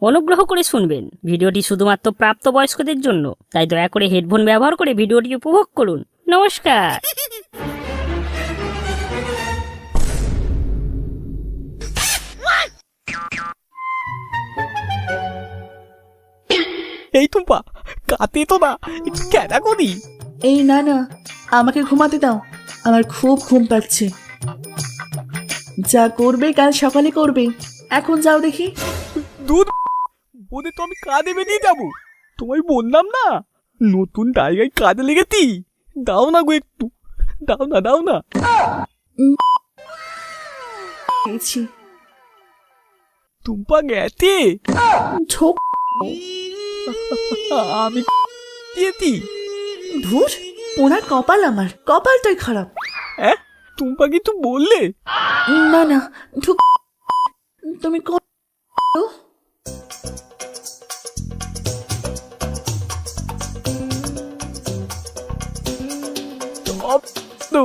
অনুগ্রহ করে শুনবেন, ভিডিওটি শুধুমাত্র প্রাপ্তবয়স্কদের জন্য, তাই দয়া করে হেডফোন ব্যবহার করে ভিডিওটি উপভোগ করুন। নমস্কার। এই টুম্পা, কাতে তো না, একটু কেনা করি। এই না না, আমাকে ঘুমাতে দাও, আমার খুব ঘুম পাচ্ছে। যা করবে কাল সকালে করবে, এখন যাও দেখি। দুধ বলে তো আমি কাঁধে বেরিয়ে যাবো। তোমায় বললাম না, নতুন জায়গায় কাজে লেগেছি। দাও না গো একটু, দাও না দাও না। পেয়েছি। টুম্পা গেছে। ঝোঁক আমি দিয়েছি। ধুর, পোড়া কপাল, আমার কপালটাই খারাপ। হ্যাঁ, টুম্পা কিছু বললে? না না, ঢুক। তুমি করো। সব তো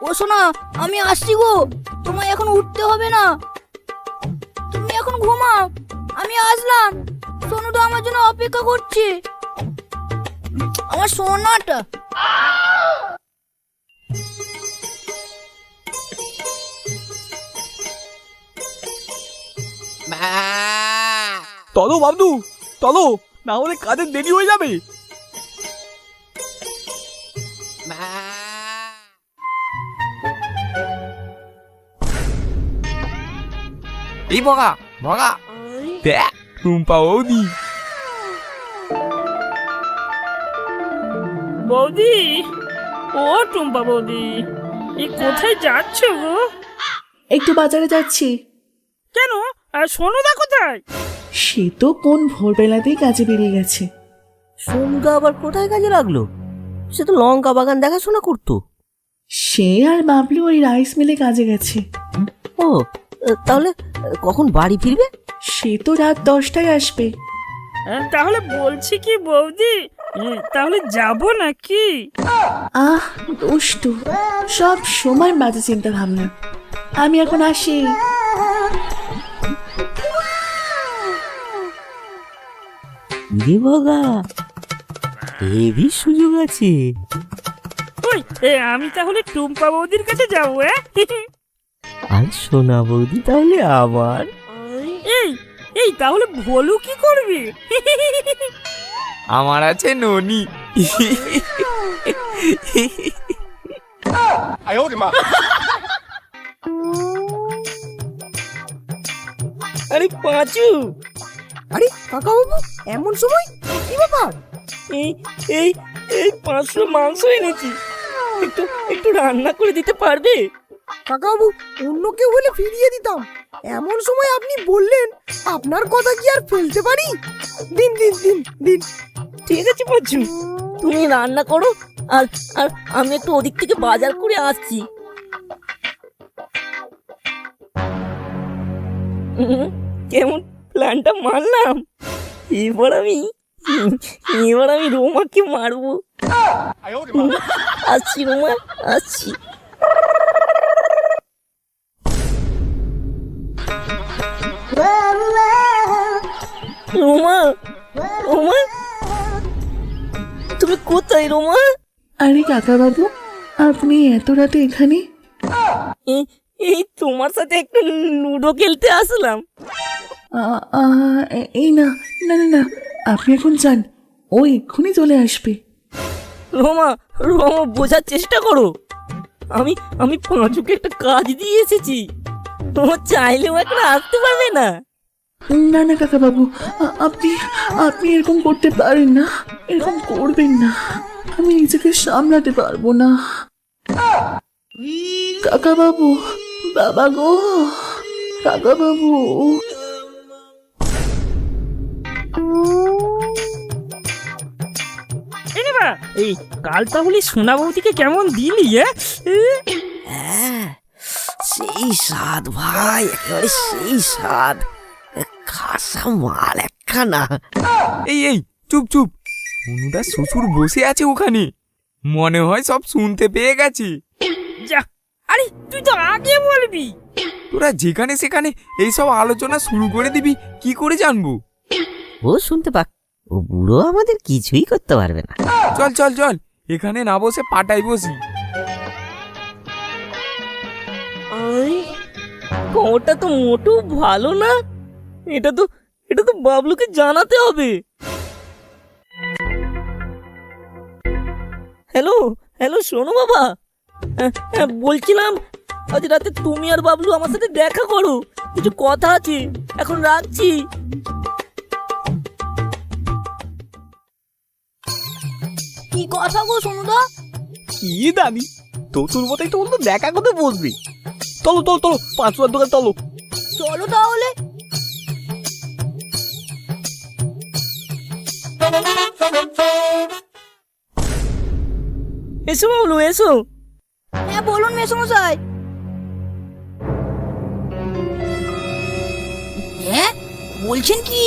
ও সোনা, আমি আসছি গো, তোমায় এখন উঠতে হবে না, তুমি এখন ঘুমাও, আমি আসলাম। সোনু তো আমার জন্য অপেক্ষা করছে, আমার সোনাটা। চলো বাবলু, চলো, না হলে কাজের দেরি হয়ে যাবে। এই বগা বগা, দেখ টুম্পা বৌদি। বৌদি, ও টুম্পা বৌদি, এই কোথায় যাচ্ছ গো? একটু বাজারে যাচ্ছি। কেন? আর সোনুদা কোথায়? সে তো কোন ভোরবেলাতেই কাজে বেরিয়ে গেছে। সোনুদা আবার কোথায় কাজে লাগলো? সে তো লঙ্কা বাগান দেখাশোনা করতো। সে আর বাবলু ওই রাইস মিলে কাজে গেছে। ও, তাহলে কখন বাড়ি ফিরবে? সে তো রাত 10টায় আসবে। তাহলে বলছি কি বৌদি, তাহলে যাব নাকি? আহ দুষ্টু, সব সময় বাজে চিন্তা ভাবনা। আমি এখন আসি। রে বাবা, হেভি সুযোগ আছে। ওই আমি তাহলে টুম্পা বৌদির কাছে যাবো। আর সোনা বৌদি তাহলে আমার। এই এই তাহলে ভোলু কি করবি? আমার আছে ননি। আরে পাঁচু, আরে কাকা বাবু, এমন সময় কি ব্যাপার? এই এই এই 500 মাংস এনেছি, একটু একটু রান্না করে দিতে পারবে? কাকাবাবু, অন্য কেউ হলে ফিরিয়ে দিতাম, এমন সময় আপনি বললেন, আপনার কথা কি আর ফেলতে পারি? দিন দিন দিন দিন। ঠিক আছে পাঁচু, তুমি রান্না করো, আর আর আমি একটু ওদিক থেকে বাজার করে আসছি। কেমন প্ল্যানটা মারলাম? এবার আমি রোমাকে মারবো। আসছি রোমা, আসছি। রোমা, রোমা, তুমি কোথায় রোমা? আরে কাকা বাবু, আপনি এত রাতে এখানে? এই তোমার সাথে একটু লুডো খেলতে আসলাম। এই না না না না, আপনি এখন যান, ও এক্ষুনি চলে আসবে। রোমা, রোমা বোঝার চেষ্টা করো, আমি আমি পাঁচুকে একটা কাজ দিয়ে এসেছি, তোমার চাইলেও এখন আসতে পারবে না। না না কাকা বাবু, আপনি আপনি এরকম করতে পারেন না, এরকম করবেন না, আমি নিজেকে সামলাতে পারবো না। কাকা বাবু, বাবা গো, কাকা বাবু। এই কাল তাহলে সোনা বৌদিকে কেমন দিলি? হ্যাঁ, সেই স্বাদ ভাই, একেবারে সেই স্বাদ। খাস খাসা মাল একখানা। এই এই চুপ চুপ, অনুদার শ্বশুর বসে আছে ওখানে, মনে হয় সব শুনতে পেয়ে গেছে। যা, আরে তুই তো আগে বলবি। তোরা যেখানে সেখানে এইসব আলোচনা শুরু করে দিবি, কি করে জানবো? ও শুনতে পাক, ও বুড়ো আমাদের কিছুই করতে পারবে না। চল চল চল, এখানে না বসে পাটাই বসি। খবরটা তো মোটেও ভালো না। এটা তো বাবলুকে জানাতে হবে। হ্যালো হ্যালো, শোনো বাবা, বলছিলাম আজ রাতে তুমি আর বাবলু আমার সাথে দেখা করো, কিছু কথা আছে। এখন রাখছি। কি কথা গো সোনুদা? কি জানি, তোর মতোই তো অন্য দেখা করতে বসবি। চলো চলো চলো, 500 দোকান চলো। চলো তাহলে। এসো বাবলু, এসো। হ্যাঁ বলুন মেসমশাই। হ্যাঁ বলছেন কি?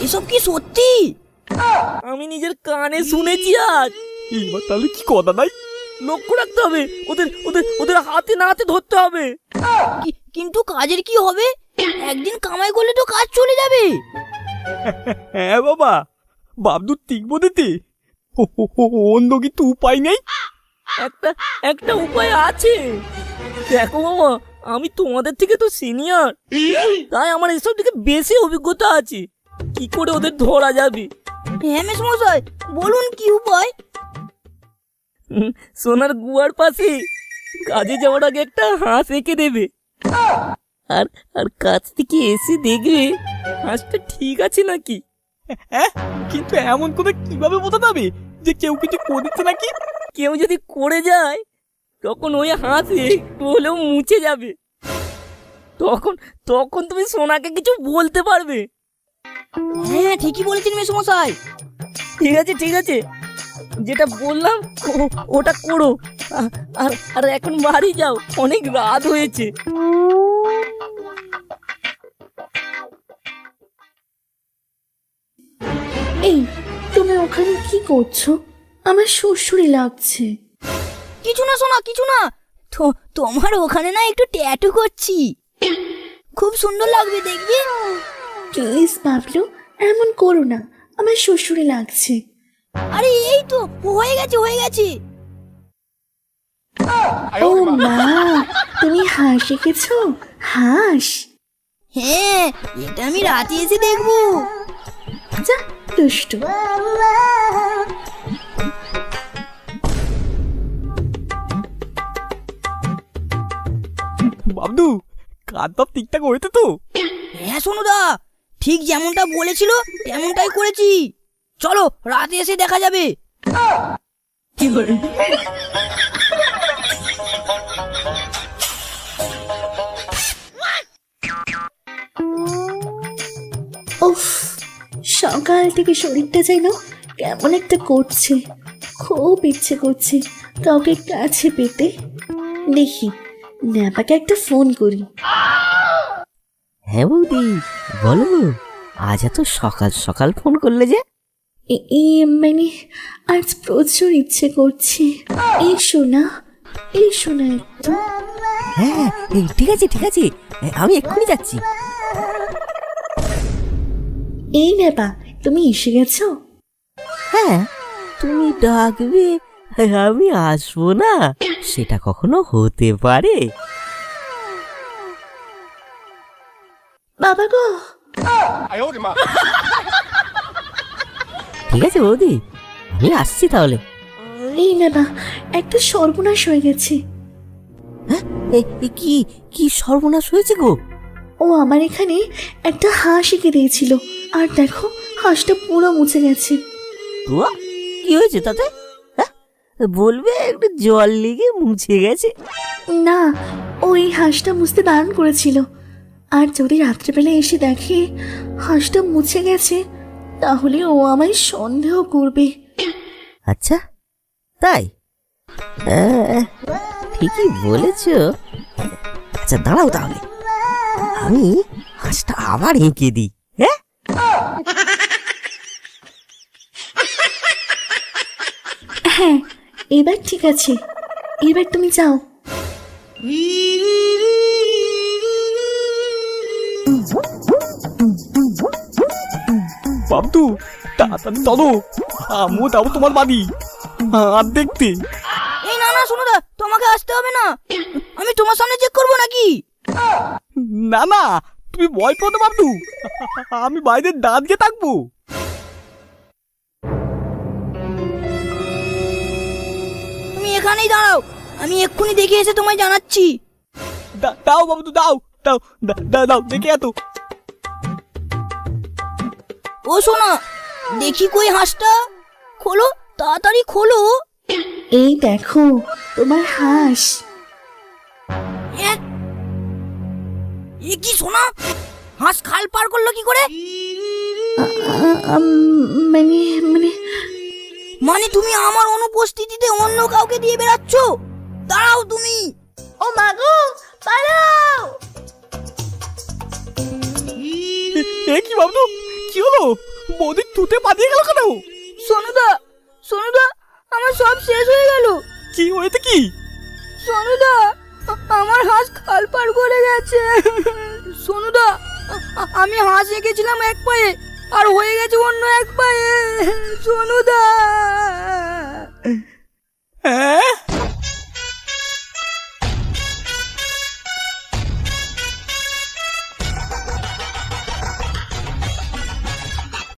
এসব কি সত্যি? আমি নিজের কানে শুনেছি আজ। এবার তাহলে কি কথা নাই? লক্ষ্য রাখতে হবে, ওদের ওদের ওদের হাতে না হাতে ধরতে হবে। কিন্তু কাজের কি হবে? একদিন কামাই করলে তো কাজ চলে যাবে। হ্যাঁ বাবা, বাবদু ঠিক বলেতে, অন্য কিন্তু উপায় নেই। একটা একটা উপায় আছে। দেখো বাবা, আমি তোমাদের থেকে তো সিনিয়র, তাই আমার এসব দিকে বেশি অভিজ্ঞতা আছে। কি করে ওদের ধরা যাবে? হ্যাঁ মেসমশাই, বলুন কি উপায়? সোনার গুয়ার পাশে কাজে যাওয়ার আগে একটা হাঁস এঁকে দেবে, আর আর কাছ থেকে এসে দেখবে হাঁসটা ঠিক আছে নাকি। হ্যাঁ, কিন্তু এমন করে কিভাবে বোঝা যাবে যে কেউ কিছু করেছে নাকি? কেউ যদি করে যায়, তখন ওই হাঁস একটু হলেও মুছে যাবে। তখন তখন তুমি সোনাকে কিছু বলতে পারবে। হ্যাঁ ঠিকই বলেছেন মেসমশাই। ঠিক আছে ঠিক আছে, যেটা বললাম ওটা করো। আর আর এখন বাড়ি যাও, অনেক রাত হয়েছে। এই, তুমি ওখানে কি করছো? আমার শ্বশুরই লাগছে। কিছু না সোনা, কিছু না। তোমার ওখানে না একটু ট্যাটু করছি, খুব সুন্দর লাগবে দেখবি। প্লিজ বাবলু, এমন করো না, আমার শ্বশুরই লাগছে। আরে এই তো হয়ে গেছে হয়ে গেছে। ও মা, তুমি হাঁস এঁকেছো? হাঁস? হ্যাঁ, এটা আমি রাতে এসে দেখবো। যা দুষ্টু। বাবদু, কাজ সব ঠিকঠাক হয়েছে তো? হ্যাঁ সোনুদা, ঠিক যেমনটা বলেছিল তেমনটাই করেছি। চলো রাতে এসে দেখা যাবে। উফ, সকাল থেকে শরীরটা যেন কেমন একটা করছে। খুব ইচ্ছে করছে কাউকে কাছে পেতে। দেখি ন্যাপাকে একটা ফোন করি। হ্যাঁ বৌদি, বলো, আজ এত সকাল সকাল ফোন করলে যে? মানে আজ প্রচুর ইচ্ছে করছে। এসো না, এসো না একটু। হ্যাঁ ঠিক আছে ঠিক আছে, আমি এক্ষুনি যাচ্ছি। এই ন্যাপা, তুমি এসে গেছো? হ্যাঁ, তুমি ডাকবে আমি আসবো না, সেটা কখনো হতে পারে? বাবা গো। ঠিক আছে বৌদি, আমি আসছি তাহলে। এই ন্যাপা, একটা সর্বনাশ হয়ে গেছে। হ্যাঁ, কি কি সর্বনাশ হয়েছে গো? ও আমার এখানে একটা হাঁস এঁকে দিয়েছিল, আর দেখো হাঁসটা পুরো মুছে গেছে। তো কি হয়েছে তাতে? হ্যাঁ, বলবে একটু জল লেগে মুছে গেছে। না, ওই হাঁসটা মুছতে বারণ করেছিল, আর যদি রাত্রেবেলা এসে দেখে হাঁসটা মুছে গেছে, তাহলে ও আমায় সন্দেহ করবে। আচ্ছা তাই? ঠিকই বলেছ। আচ্ছা দাঁড়াও তাহলে, আমি হাঁসটা আবার এঁকে দিই। হ্যাঁ হ্যাঁ, এবার ঠিক আছে, এবার তুমি যাও। বাবদু, তাড়াতাড়ি চলো, আমিও যাবো তোমার বাড়ি আর দেখতে। এই না না সোনুদা, তোমাকে আসতে হবে না, আমি তোমার সামনে চেক করবো নাকি? না না, তুমি ভয় পেও না বাবদু, আমি বাইরে দাঁড়িয়ে থাকবো। তুমি এখানেই দাঁড়াও, আমি এক্ষুনি দেখে এসে তোমায় জানাচ্ছি। দাও বাবদু, দাও দাও দাও দাও, দেখে এত। ও সোনা, দেখি কই হাঁসটা, খোলো তাড়াতাড়ি খোলো। এই দেখো তোমার হাঁস। এ কি সোনা, হাঁস খাল পার করলো কি করে? মানে মানে মানে তুমি আমার অনুপস্থিতিতে অন্য কাউকে দিয়ে বেড়াচ্ছ? দাঁড়াও তুমি। ও মাগো, পালাও! এ কি বাবদু, কি হলো? বৌদি তুতে পালিয়ে গেল কেন? সোনুদা, সোনুদা, আমার সব শেষ হয়ে গেল। কি হয়েছে কি? সোনুদা, আমার হাঁস খাল পার করে গেছে। সোনুদা, আমি হাঁস এঁকেছিলাম এক পায়ে, আর হয়ে গেছে অন্য এক পায়ে। সোনুদা।